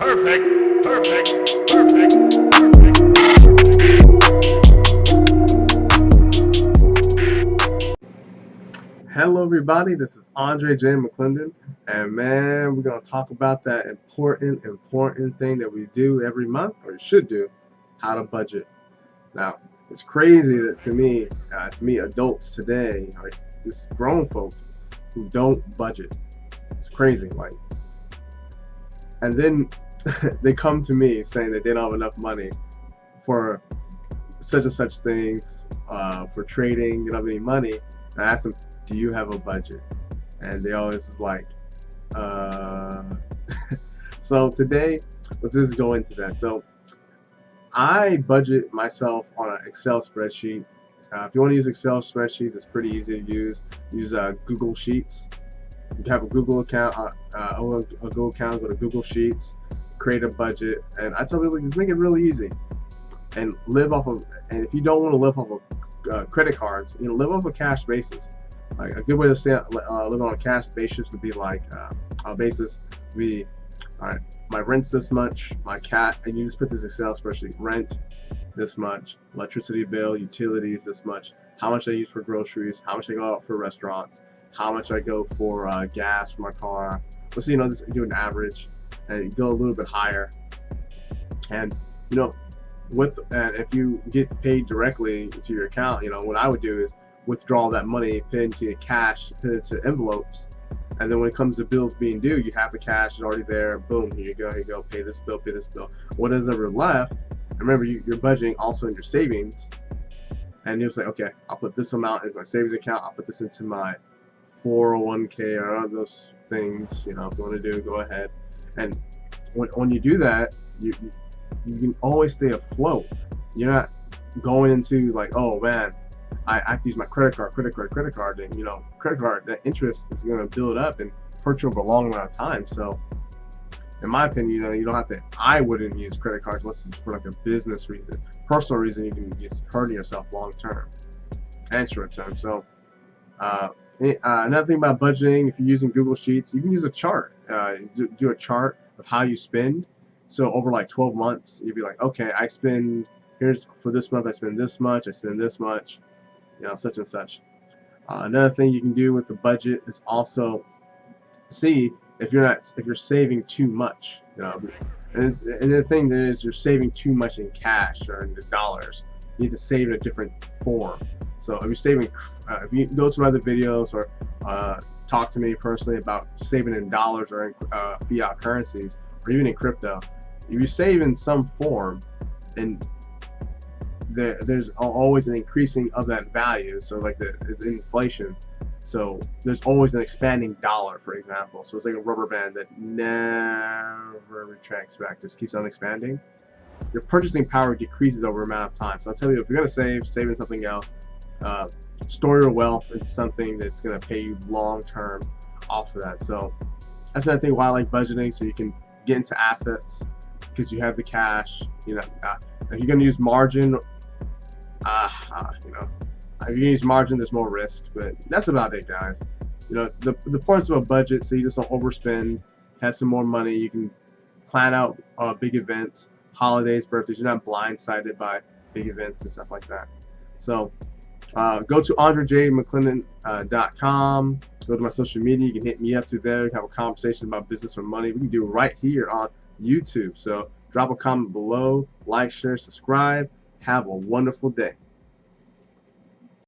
Perfect, perfect, perfect, perfect. Hello everybody, this is AndreJMcClendon, and man, we're going to talk about that important thing that we do every month, or should do, how to budget. Now, it's crazy that to me adults today, like this grown folks who don't budget. It's crazy, like, and then they come to me saying that they don't have enough money for such and such things, for trading, they don't have any money. And I ask them, do you have a budget? And they always is like, So today, let's just go into that. So I budget myself on an Excel spreadsheet. If you want to use Excel spreadsheets, it's pretty easy to use. Use Google Sheets. You have a Google account, own a Google account, go to Google Sheets, create a budget, and I tell people, just make it really easy and live off of. And if you don't want to live off of credit cards, live off a cash basis. Like a good way to stay live on a cash basis would be like all right, my rent's this much, my cat, and you just put this Excel spreadsheet: rent this much, electricity bill, utilities this much, how much I use for groceries, how much I go out for restaurants, how much I go for gas for my car. Let's see, just do an average and go a little bit higher. And if you get paid directly to your account, what I would do is withdraw that money, put it into cash, put it into envelopes, and then when it comes to bills being due, you have the cash already there. Boom, here you go, pay this bill, pay this bill. What is ever left, remember you're budgeting also in your savings, and you'll say, okay, I'll put this amount in my savings account, I'll put this into my 401k or other those things. If you want to do, go ahead. And when you do that, you can always stay afloat. You're not going into like, oh man, I have to use my credit card, and credit card, that interest is going to build up and hurt you over a long amount of time. So in my opinion, you don't have to. I wouldn't use credit cards unless it's for like a business reason. Personal reason, you can just hurting yourself long term and short term. So another thing about budgeting, if you're using Google Sheets, you can use a chart. Do a chart of how you spend. So over like 12 months, you'd be like, okay, I spend, here's for this month, I spend this much, I spend this much, such and such. Another thing you can do with the budget is also see if you're saving too much. And the thing is, you're saving too much in cash or in the dollars. You need to save in a different form. So if you're saving, if you go to my other videos or talk to me personally about saving in dollars or in fiat currencies or even in crypto, if you save in some form, and there's always an increasing of that value. So like it's inflation. So there's always an expanding dollar, for example. So it's like a rubber band that never retracts back, just keeps on expanding. Your purchasing power decreases over amount of time. So I'll tell you, if you're gonna save in something else. Store your wealth into something that's going to pay you long term off of that. So that's another thing why I like budgeting, so you can get into assets because you have the cash. If you're going to use margin, if you use margin, there's more risk, but that's about it, guys. The points of a budget, so you just don't overspend, have some more money, you can plan out big events, holidays, birthdays. You're not blindsided by big events and stuff like that. So go to AndreJMcClendon.com. Go to my social media. You can hit me up through there. We can have a conversation about business or money. We can do it right here on YouTube. So drop a comment below, like, share, subscribe. Have a wonderful day.